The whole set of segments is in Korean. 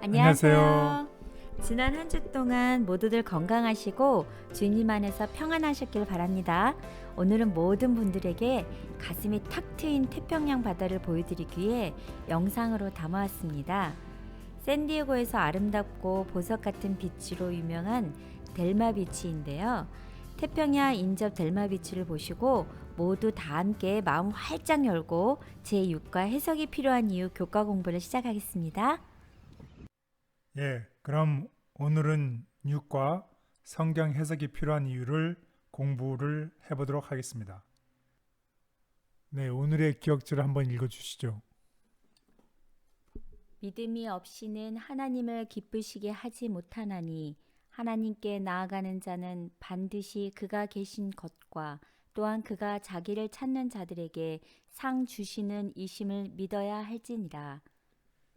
안녕하세요. 지난 한 주 동안 모두들 건강하시고 주님 안에서 평안하셨길 바랍니다. 오늘은 모든 분들에게 가슴이 탁 트인 태평양 바다를 보여드리기 위해 영상으로 담아왔습니다. 샌디에고에서 아름답고 보석 같은 비치로 유명한 델마 비치인데요. 태평양 인접 델마 비치를 보시고 모두 다 함께 마음 활짝 열고 제6과 해석이 필요한 이유 교과 공부를 시작하겠습니다. 그럼 오늘은 6과 성경 해석이 필요한 이유를 공부를 해보도록 하겠습니다. 오늘의 기억절을 한번 읽어주시죠. 믿음이 없이는 하나님을 기쁘시게 하지 못하나니 하나님께 나아가는 자는 반드시 그가 계신 것과 또한 그가 자기를 찾는 자들에게 상 주시는 이심을 믿어야 할지니라.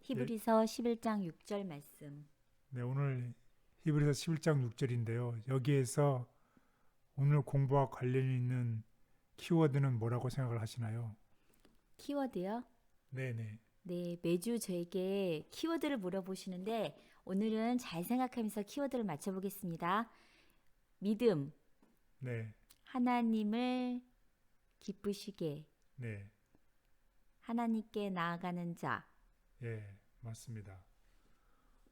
히브리서 11장 6절 말씀. 오늘 히브리서 11장 6절인데요. 여기에서 오늘 공부와 관련이 있는 키워드는 뭐라고 생각을 하시나요? 키워드요? 네네. 네, 매주 저에게 키워드를 물어보시는데 오늘은 잘 생각하면서 키워드를 맞춰보겠습니다. 믿음, 네. 하나님을 기쁘시게, 네. 하나님께 나아가는 자. 맞습니다.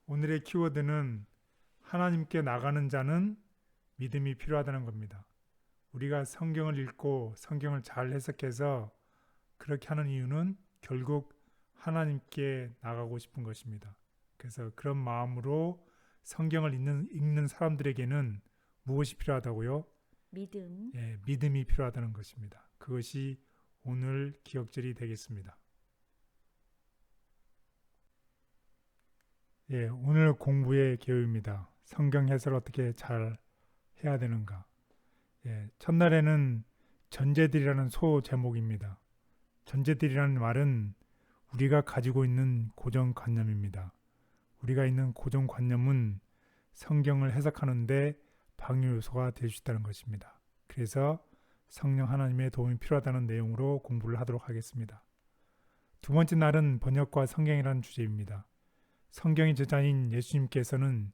오늘의 키워드는 하나님께 나가는 자는 믿음이 필요하다는 겁니다. 우리가 성경을 읽고 성경을 잘 해석해서 그렇게 하는 이유는 결국 하나님께 나가고 싶은 것입니다. 그래서 그런 마음으로 성경을 읽는 사람들에게는 무엇이 필요하다고요? 믿음. 믿음이 필요하다는 것입니다. 그것이 오늘 기억절이 되겠습니다. 오늘 공부의 개요입니다. 성경 해설을 어떻게 잘 해야 되는가. 첫날에는 전제들이라는 소 제목입니다. 전제들이라는 말은 우리가 가지고 있는 고정관념입니다. 우리가 있는 고정관념은 성경을 해석하는데 방해 요소가 될 수 있다는 것입니다. 그래서 성령 하나님의 도움이 필요하다는 내용으로 공부를 하도록 하겠습니다. 두 번째 날은 번역과 성경이라는 주제입니다. 성경의 저자인 예수님께서는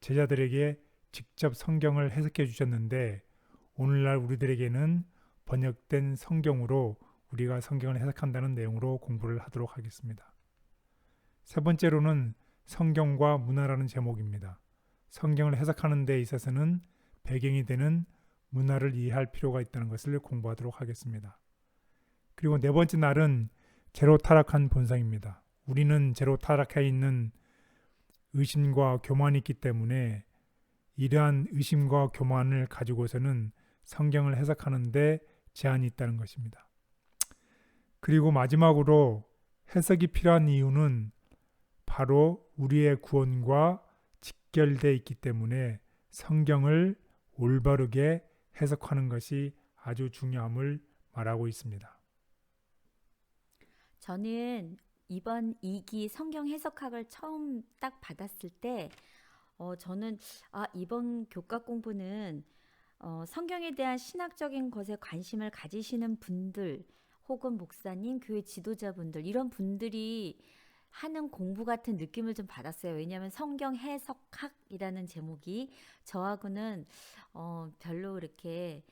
제자들에게 직접 성경을 해석해 주셨는데 오늘날 우리들에게는 번역된 성경으로 우리가 성경을 해석한다는 내용으로 공부를 하도록 하겠습니다. 세 번째로는 성경과 문화라는 제목입니다. 성경을 해석하는 데 있어서는 배경이 되는 문화를 이해할 필요가 있다는 것을 공부하도록 하겠습니다. 그리고 네 번째 날은 죄로 타락한 본성입니다. 우리는 죄로 타락해 있는 의심과 교만이 있기 때문에 이러한 의심과 교만을 가지고서는 성경을 해석하는데 제한이 있다는 것입니다. 그리고 마지막으로 해석이 필요한 이유는 바로 우리의 구원과 직결되어 있기 때문에 성경을 올바르게 해석하는 것이 아주 중요함을 말하고 있습니다. 저는 이번 2기 성경 해석학을 처음 딱 받았을 때 저는 이번 교과 공부는 성경에 대한 신학적인 것에 관심을 가지시는 분들 혹은 목사님, 교회 지도자분들 이런 분들이 하는 공부 같은 느낌을 좀 받았어요. 왜냐하면 성경 해석학이라는 제목이 저하고는 별로 이렇게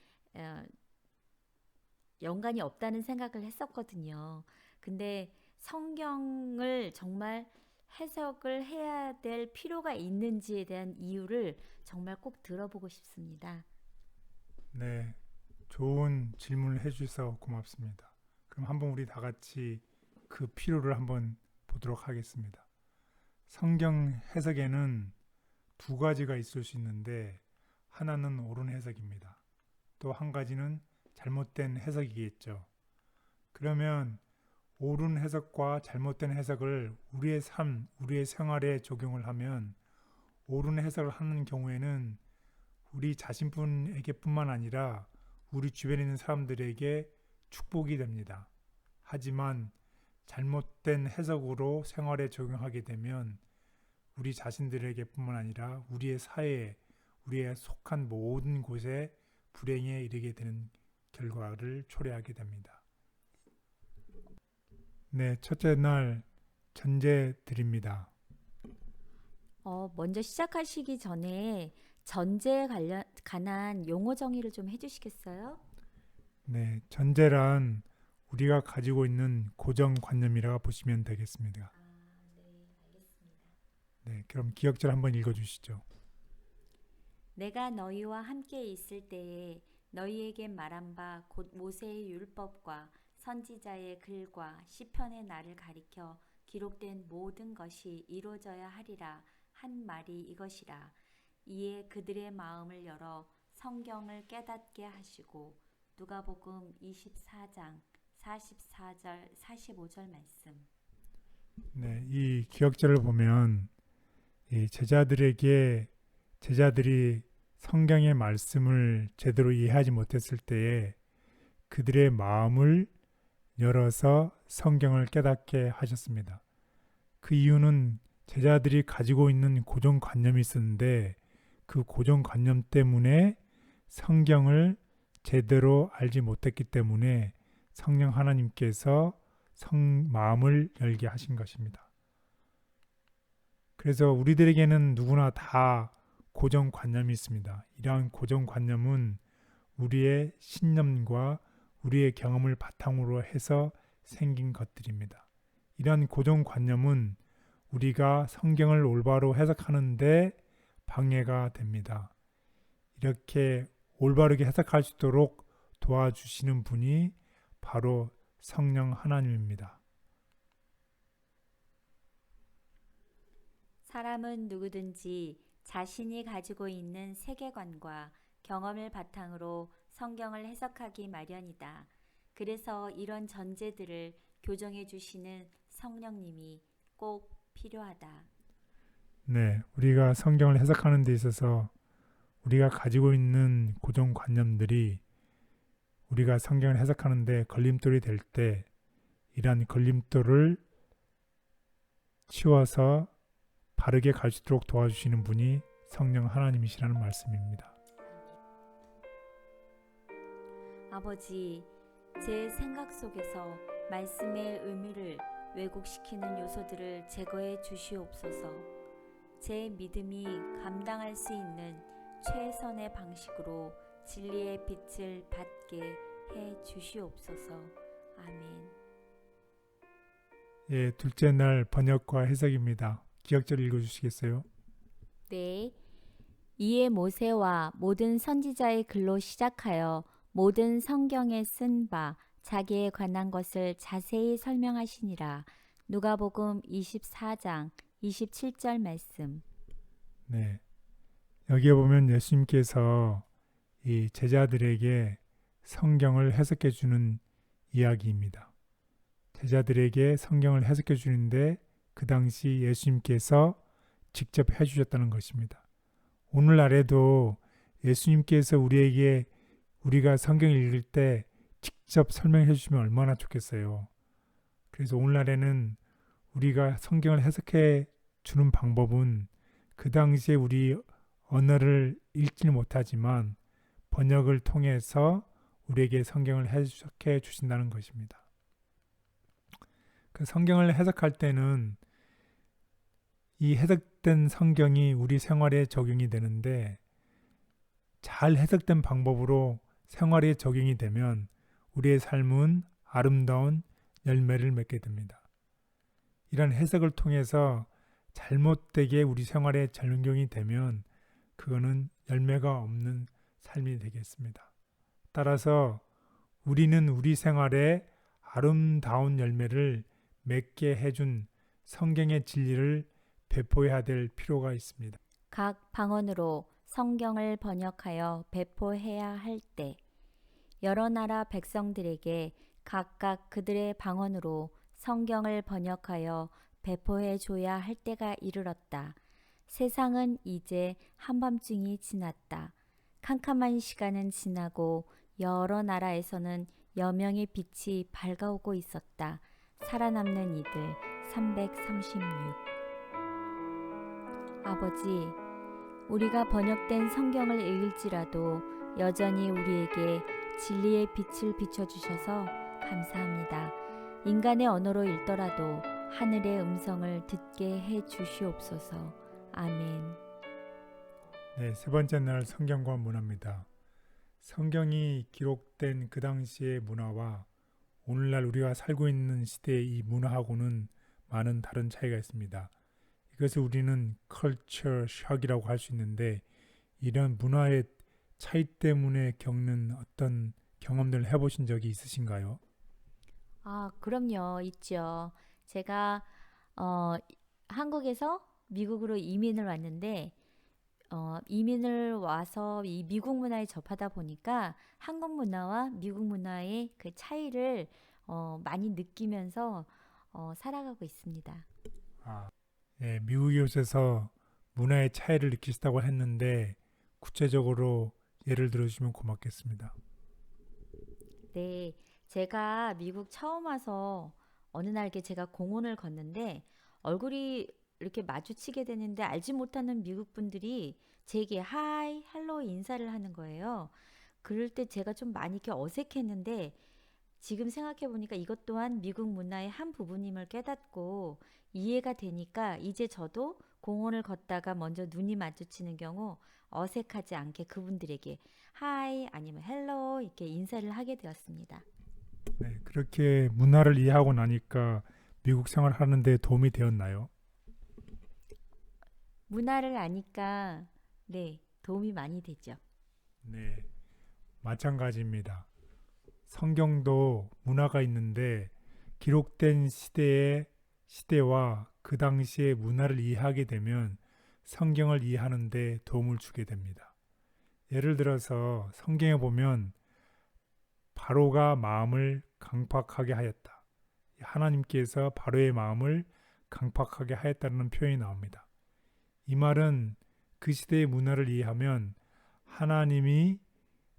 연관이 없다는 생각을 했었거든요. 근데 성경을 정말 해석을 해야 될 필요가 있는지에 대한 이유를 정말 꼭 들어보고 싶습니다. 좋은 질문을 해주셔서 고맙습니다. 그럼 한번 우리 다 같이 그 필요를 한번 보도록 하겠습니다. 성경 해석에는 두 가지가 있을 수 있는데 하나는 옳은 해석입니다. 또 한 가지는 잘못된 해석이겠죠. 그러면 옳은 해석과 잘못된 해석을 우리의 삶, 우리의 생활에 적용을 하면 옳은 해석을 하는 경우에는 우리 자신에게뿐만 아니라 우리 주변에 있는 사람들에게 축복이 됩니다. 하지만 잘못된 해석으로 생활에 적용하게 되면 우리 자신들에게뿐만 아니라 우리의 사회에, 우리의 속한 모든 곳에 불행에 이르게 되는 결과를 초래하게 됩니다. 첫째 날 전제 드립니다. 먼저 시작하시기 전에 전제에 관한 용어 정의를 좀 해주시겠어요? 네, 전제란 우리가 가지고 있는 고정관념이라 보시면 되겠습니다. 네, 알겠습니다. 네, 그럼 기억절 한번 읽어주시죠. 내가 너희와 함께 있을 때에 너희에게 말한 바 곧 모세의 율법과 선지자의 글과 시편의 날을 가리켜 기록된 모든 것이 이루어져야 하리라 한 말이 이것이라. 이에 그들의 마음을 열어 성경을 깨닫게 하시고. 누가복음 24장 44절 45절 말씀. 네, 이 기억절을 보면 이 제자들이 성경의 말씀을 제대로 이해하지 못했을 때에 그들의 마음을 열어서 성경을 깨닫게 하셨습니다. 그 이유는 제자들이 가지고 있는 고정관념이 있었는데 그 고정관념 때문에 성경을 제대로 알지 못했기 때문에 성령 하나님께서 마음을 열게 하신 것입니다. 그래서 우리들에게는 누구나 다 고정관념이 있습니다. 이러한 고정관념은 우리의 신념과 우리의 경험을 바탕으로 해서 생긴 것들입니다. 이러한 고정관념은 우리가 성경을 올바로 해석하는데 방해가 됩니다. 이렇게 올바르게 해석할 수 있도록 도와주시는 분이 바로 성령 하나님입니다. 사람은 누구든지 자신이 가지고 있는 세계관과 경험을 바탕으로 성경을 해석하기 마련이다. 그래서 이런 전제들을 교정해 주시는 성령님이 꼭 필요하다. 네, 우리가 성경을 해석하는 데 있어서 우리가 가지고 있는 고정관념들이 우리가 성경을 해석하는데 걸림돌이 될 때 이러한 걸림돌을 치워서 바르게 갈 수 있도록 도와주시는 분이 성령 하나님이시라는 말씀입니다. 아버지, 제 생각 속에서 말씀의 의미를 왜곡시키는 요소들을 제거해 주시옵소서. 제 믿음이 감당할 수 있는 최선의 방식으로 진리의 빛을 받게 해 주시옵소서. 아멘. 예, 둘째 날 번역과 해석입니다. 기억절 읽어주시겠어요? 네. 이에 모세와 모든 선지자의 글로 시작하여 모든 성경에 쓴 바 자기에 관한 것을 자세히 설명하시니라. 누가복음 24장 27절 말씀. 네. 여기에 보면 예수님께서 이 제자들에게 성경을 해석해 주는 이야기입니다. 제자들에게 성경을 해석해 주는데 그 당시 예수님께서 직접 해주셨다는 것입니다. 오늘날에도 예수님께서 우리가 성경을 읽을 때 직접 설명해 주시면 얼마나 좋겠어요. 그래서 오늘날에는 우리가 성경을 해석해 주는 방법은 그 당시에 우리 언어를 읽지는 못하지만 번역을 통해서 우리에게 성경을 해석해 주신다는 것입니다. 그 성경을 해석할 때는 이 해석된 성경이 우리 생활에 적용이 되는데 잘 해석된 방법으로 생활에 적용이 되면 우리의 삶은 아름다운 열매를 맺게 됩니다. 이런 해석을 통해서 잘못되게 우리 생활에 적용이 되면 그거는 열매가 없는 삶이 되겠습니다. 따라서 우리는 우리 생활에 아름다운 열매를 맺게 해준 성경의 진리를 배포해야 될 필요가 있습니다. 각 방언으로 성경을 번역하여 배포해야 할 때 여러 나라 백성들에게 각각 그들의 방언으로 성경을 번역하여 배포해 줘야 할 때가 이르렀다. 세상은 이제 한밤중이 지났다. 캄캄한 시간은 지나고 여러 나라에서는 여명의 빛이 밝아오고 있었다. 살아남는 이들 336. 아버지, 우리가 번역된 성경을 읽을지라도 여전히 우리에게 진리의 빛을 비춰주셔서 감사합니다. 인간의 언어로 읽더라도 하늘의 음성을 듣게 해 주시옵소서. 아멘. 네, 세 번째 날 성경과 문화입니다. 성경이 기록된 그 당시의 문화와 오늘날 우리가 살고 있는 시대의 이 문화하고는 많은 다른 차이가 있습니다. 이것을 우리는 컬처 샥이라고 할 수 있는데, 이런 문화의 차이 때문에 겪는 어떤 경험들을 해보신 적이 있으신가요? 그럼요. 있죠. 제가 어, 한국에서 미국으로 이민을 왔는데 이민을 와서 이 미국 문화에 접하다 보니까 한국 문화와 미국 문화의 그 차이를 많이 느끼면서 살아가고 있습니다. 아, 네, 미국에 오셔서 문화의 차이를 느끼시다고 했는데 구체적으로 예를 들어주시면 고맙겠습니다. 네, 제가 미국 처음 와서 어느 날 이렇게 제가 공원을 걷는데 얼굴이 이렇게 마주치게 되는데 알지 못하는 미국 분들이 제게 하이, 헬로 인사를 하는 거예요. 그럴 때 제가 좀 많이 이렇게 어색했는데 지금 생각해 보니까 이것 또한 미국 문화의 한 부분임을 깨닫고 이해가 되니까 이제 저도 공원을 걷다가 먼저 눈이 마주치는 경우 어색하지 않게 그분들에게 하이 아니면 헬로 이렇게 인사를 하게 되었습니다. 네, 그렇게 문화를 이해하고 나니까 미국 생활하는 데 도움이 되었나요? 문화를 아니까 네, 도움이 많이 되죠. 네, 마찬가지입니다. 성경도 문화가 있는데 기록된 시대와 그 당시의 문화를 이해하게 되면 성경을 이해하는 데 도움을 주게 됩니다. 예를 들어서 성경에 보면 바로가 마음을 강팍하게 하였다. 하나님께서 바로의 마음을 강팍하게 하였다는 표현이 나옵니다. 이 말은 그 시대의 문화를 이해하면 하나님이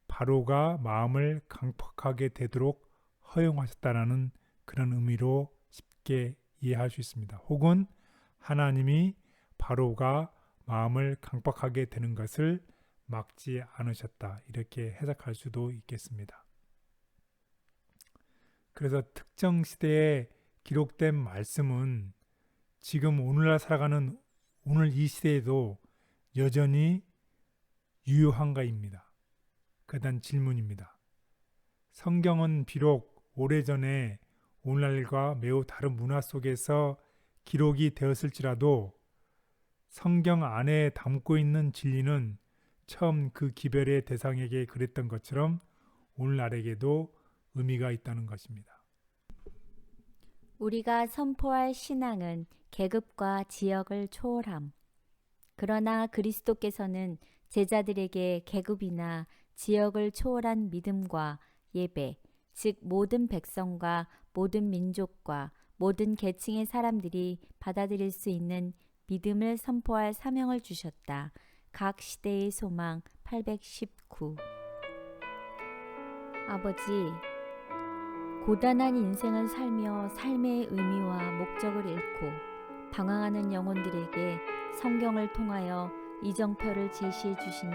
바로가 마음을 강팍하게 되도록 허용하셨다라는 그런 의미로 쉽게 이해할 수 있습니다. 혹은 하나님이 바로가 마음을 강팍하게 되는 것을 막지 않으셨다. 이렇게 해석할 수도 있겠습니다. 그래서 특정 시대에 기록된 말씀은 지금 오늘날 살아가는 오늘 이 시대에도 여전히 유효한가입니다. 그다음 질문입니다. 성경은 비록 오래전에 오늘날과 매우 다른 문화 속에서 기록이 되었을지라도 성경 안에 담고 있는 진리는 처음 그 기별의 대상에게 그랬던 것처럼 오늘날에게도 의미가 있다는 것입니다. 우리가 선포할 신앙은 계급과 지역을 초월함. 그러나 그리스도께서는 제자들에게 계급이나 지역을 초월한 믿음과 예배, 즉 모든 백성과 모든 민족과 모든 계층의 사람들이 받아들일 수 있는 믿음을 선포할 사명을 주셨다. 각 시대의 소망 819. 아버지, 고단한 인생을 살며 삶의 의미와 목적을 잃고 방황하는 영혼들에게 성경을 통하여 이정표를 제시해 주시니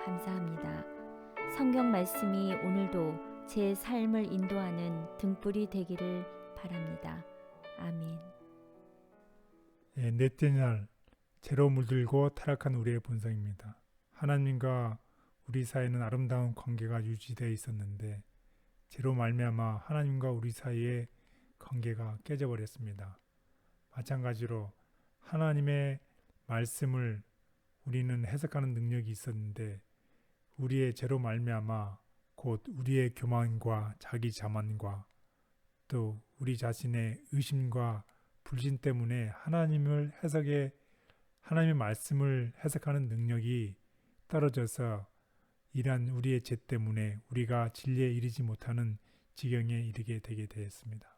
감사합니다. 성경 말씀이 오늘도 제 삶을 인도하는 등불이 되기를 바랍니다. 아멘. 넷째 날 죄로 물들고 타락한 우리의 본성입니다. 하나님과 우리 사이에는 아름다운 관계가 유지되어 있었는데 죄로 말미암아 하나님과 우리 사이의 관계가 깨져버렸습니다. 마찬가지로 하나님의 말씀을 우리는 해석하는 능력이 있었는데 우리의 죄로 말미암아 곧 우리의 교만과 자기 자만과 또 우리 자신의 의심과 불신 때문에 하나님의 말씀을 해석하는 능력이 떨어져서 이러한 우리의 죄 때문에 우리가 진리에 이르지 못하는 지경에 이르게 되게 되었습니다.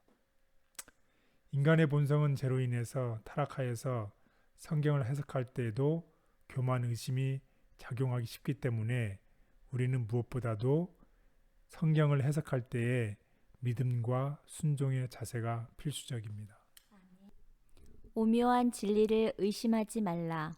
인간의 본성은 죄로 인해서 타락하여서 성경을 해석할 때에도 교만 의심이 작용하기 쉽기 때문에 우리는 무엇보다도 성경을 해석할 때에 믿음과 순종의 자세가 필수적입니다. 오묘한 진리를 의심하지 말라.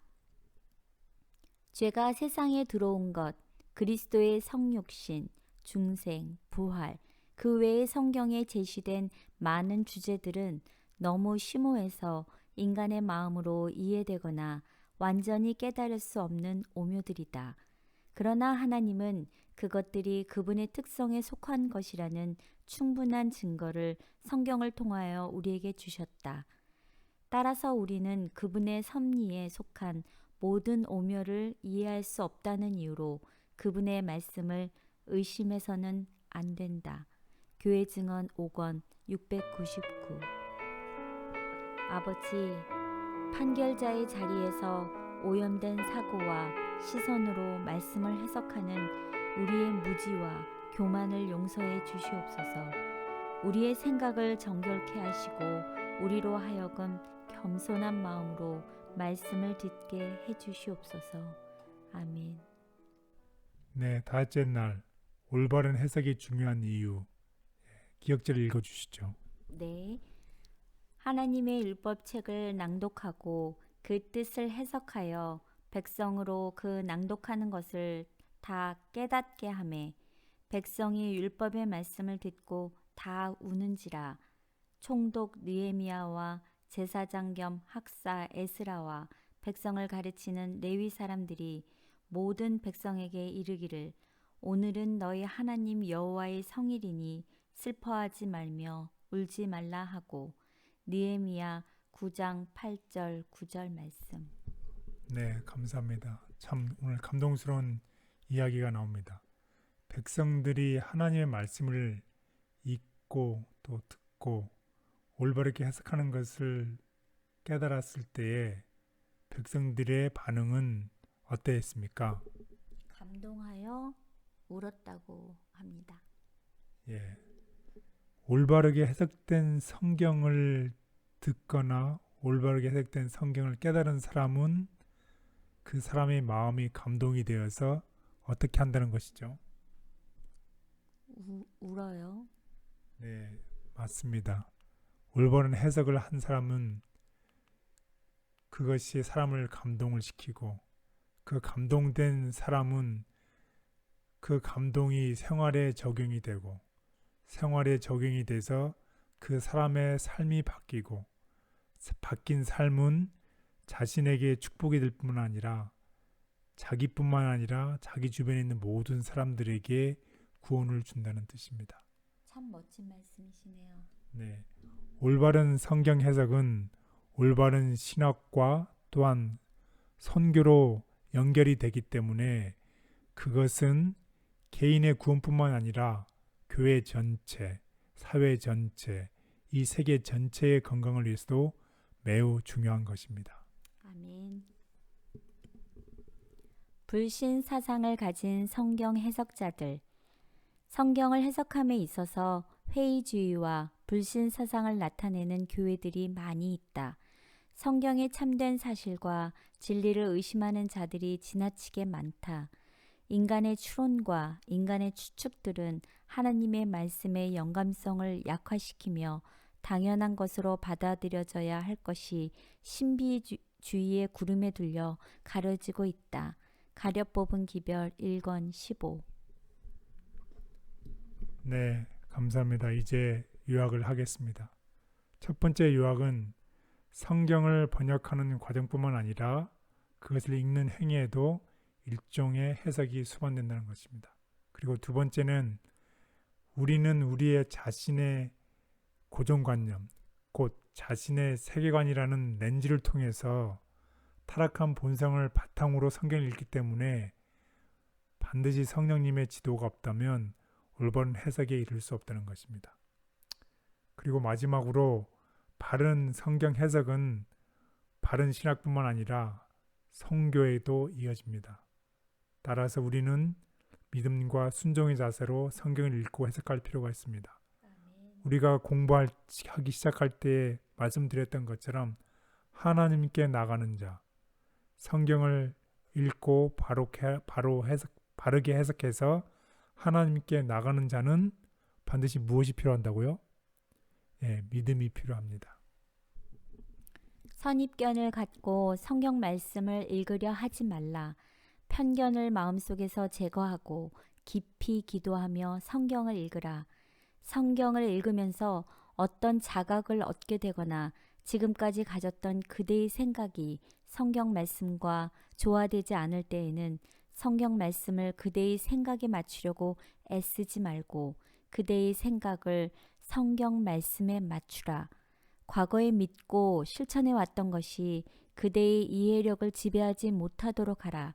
죄가 세상에 들어온 것, 그리스도의 성육신, 중생, 부활, 그 외의 성경에 제시된 많은 주제들은 너무 심오해서 인간의 마음으로 이해되거나 완전히 깨달을 수 없는 오묘들이다. 그러나 하나님은 그것들이 그분의 특성에 속한 것이라는 충분한 증거를 성경을 통하여 우리에게 주셨다. 따라서 우리는 그분의 섭리에 속한 모든 오묘를 이해할 수 없다는 이유로 그분의 말씀을 의심해서는 안 된다. 교회 증언 5권 699. 아버지, 판결자의 자리에서 오염된 사고와 시선으로 말씀을 해석하는 우리의 무지와 교만을 용서해 주시옵소서. 우리의 생각을 정결케 하시고 우리로 하여금 겸손한 마음으로 말씀을 듣게 해 주시옵소서. 아멘. 네, 다섯째 날 올바른 해석이 중요한 이유. 기억절을 읽어주시죠. 네. 하나님의 율법책을 낭독하고 그 뜻을 해석하여 백성으로 그 낭독하는 것을 다 깨닫게 하매 백성이 율법의 말씀을 듣고 다 우는지라. 총독 느헤미야와 제사장 겸 학사 에스라와 백성을 가르치는 레위 사람들이 모든 백성에게 이르기를 오늘은 너희 하나님 여호와의 성일이니 슬퍼하지 말며 울지 말라 하고. 느헤미야 9장 8절 9절 말씀. 네, 감사합니다. 참 오늘 감동스러운 이야기가 나옵니다. 백성들이 하나님의 말씀을 읽고 또 듣고 올바르게 해석하는 것을 깨달았을 때에 백성들의 반응은 어땠습니까? 감동하여 울었다고 합니다. 예. 올바르게 해석된 성경을 듣거나 올바르게 해석된 성경을 깨달은 사람은 그 사람의 마음이 감동이 되어서 어떻게 한다는 것이죠? 울어요. 네, 맞습니다. 올바른 해석을 한 사람은 그것이 사람을 감동을 시키고 그 감동된 사람은 그 감동이 생활에 적용이 되고 생활에 적용이 돼서 그 사람의 삶이 바뀌고 바뀐 삶은 자신에게 축복이 될 뿐만 아니라 자기뿐만 아니라 자기 주변에 있는 모든 사람들에게 구원을 준다는 뜻입니다. 참 멋진 말씀이시네요. 네, 올바른 성경 해석은 올바른 신학과 또한 선교로 연결이 되기 때문에 그것은 개인의 구원뿐만 아니라 교회 전체, 사회 전체, 이 세계 전체의 건강을 위해서도 매우 중요한 것입니다. 아멘. 불신 사상을 가진 성경 해석자들. 성경을 해석함에 있어서 회의주의와 불신 사상을 나타내는 교회들이 많이 있다. 성경의 참된 사실과 진리를 의심하는 자들이 지나치게 많다. 인간의 추론과 인간의 추측들은 하나님의 말씀의 영감성을 약화시키며 당연한 것으로 받아들여져야 할 것이 신비주의의 구름에 들려 가려지고 있다. 가려 뽑은 기별 1권 15. 네, 감사합니다. 이제 요약을 하겠습니다. 첫 번째 요약은 성경을 번역하는 과정뿐만 아니라 그것을 읽는 행위에도 일종의 해석이 수반된다는 것입니다. 그리고 두 번째는 우리는 우리의 자신의 고정관념, 곧 자신의 세계관이라는 렌즈를 통해서 타락한 본성을 바탕으로 성경을 읽기 때문에 반드시 성령님의 지도가 없다면 올바른 해석에 이를 수 없다는 것입니다. 그리고 마지막으로 바른 성경 해석은 바른 신학뿐만 아니라 성교에도 이어집니다. 따라서 우리는 믿음과 순종의 자세로 성경을 읽고 해석할 필요가 있습니다. 우리가 공부하기 시작할 때 말씀드렸던 것처럼 하나님께 나가는 자, 성경을 읽고 바르게 해석해서 하나님께 나가는 자는 반드시 무엇이 필요한다고요? 예, 믿음이 필요합니다. 선입견을 갖고 성경 말씀을 읽으려 하지 말라. 편견을 마음속에서 제거하고 깊이 기도하며 성경을 읽으라. 성경을 읽으면서 어떤 자각을 얻게 되거나 지금까지 가졌던 그대의 생각이 성경 말씀과 조화되지 않을 때에는 성경 말씀을 그대의 생각에 맞추려고 애쓰지 말고 그대의 생각을 성경 말씀에 맞추라. 과거에 믿고 실천해 왔던 것이 그대의 이해력을 지배하지 못하도록 하라.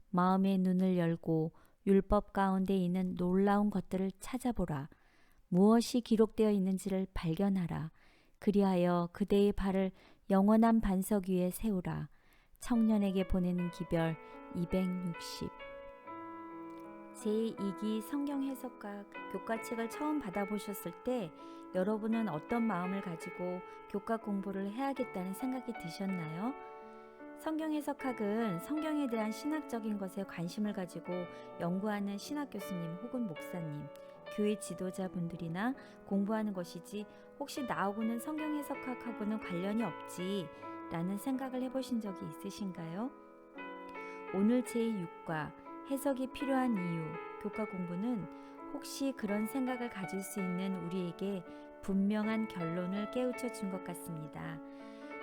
마음의 눈을 열고 율법 가운데 있는 놀라운 것들을 찾아보라. 무엇이 기록되어 있는지를 발견하라. 그리하여 그대의 발을 영원한 반석 위에 세우라. 청년에게 보내는 기별 260. 제2기 성경 해석과 교과책을 처음 받아보셨을 때 여러분은 어떤 마음을 가지고 교과 공부를 해야겠다는 생각이 드셨나요? 성경 해석학은 성경에 대한 신학적인 것에 관심을 가지고 연구하는 신학 교수님 혹은 목사님, 교회 지도자분들이나 공부하는 것이지 혹시 나하고는 성경 해석학하고는 관련이 없지 라는 생각을 해보신 적이 있으신가요? 오늘 제6과 해석이 필요한 이유, 교과 공부는 혹시 그런 생각을 가질 수 있는 우리에게 분명한 결론을 깨우쳐 준 것 같습니다.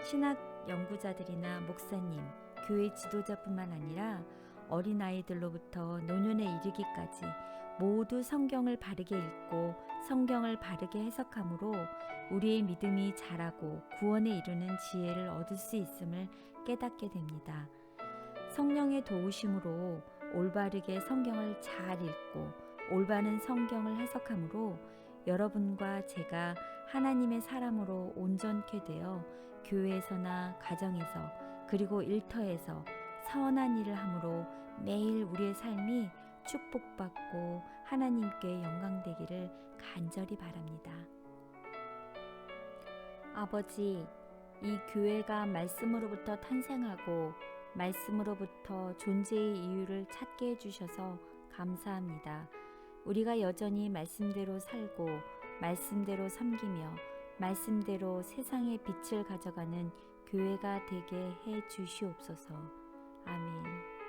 신학 연구자들이나 목사님, 교회 지도자뿐만 아니라 어린아이들로부터 노년에 이르기까지 모두 성경을 바르게 읽고 성경을 바르게 해석함으로 우리의 믿음이 자라고 구원에 이르는 지혜를 얻을 수 있음을 깨닫게 됩니다. 성령의 도우심으로 올바르게 성경을 잘 읽고 올바른 성경을 해석함으로 여러분과 제가 하나님의 사람으로 온전케 되어 교회에서나 가정에서 그리고 일터에서 선한 일을 함으로 매일 우리의 삶이 축복받고 하나님께 영광되기를 간절히 바랍니다. 아버지, 이 교회가 말씀으로부터 탄생하고 말씀으로부터 존재의 이유를 찾게 해주셔서 감사합니다. 우리가 여전히 말씀대로 살고 말씀대로 섬기며 말씀대로 세상의 빛을 가져가는 교회가 되게 해 주시옵소서. 아멘.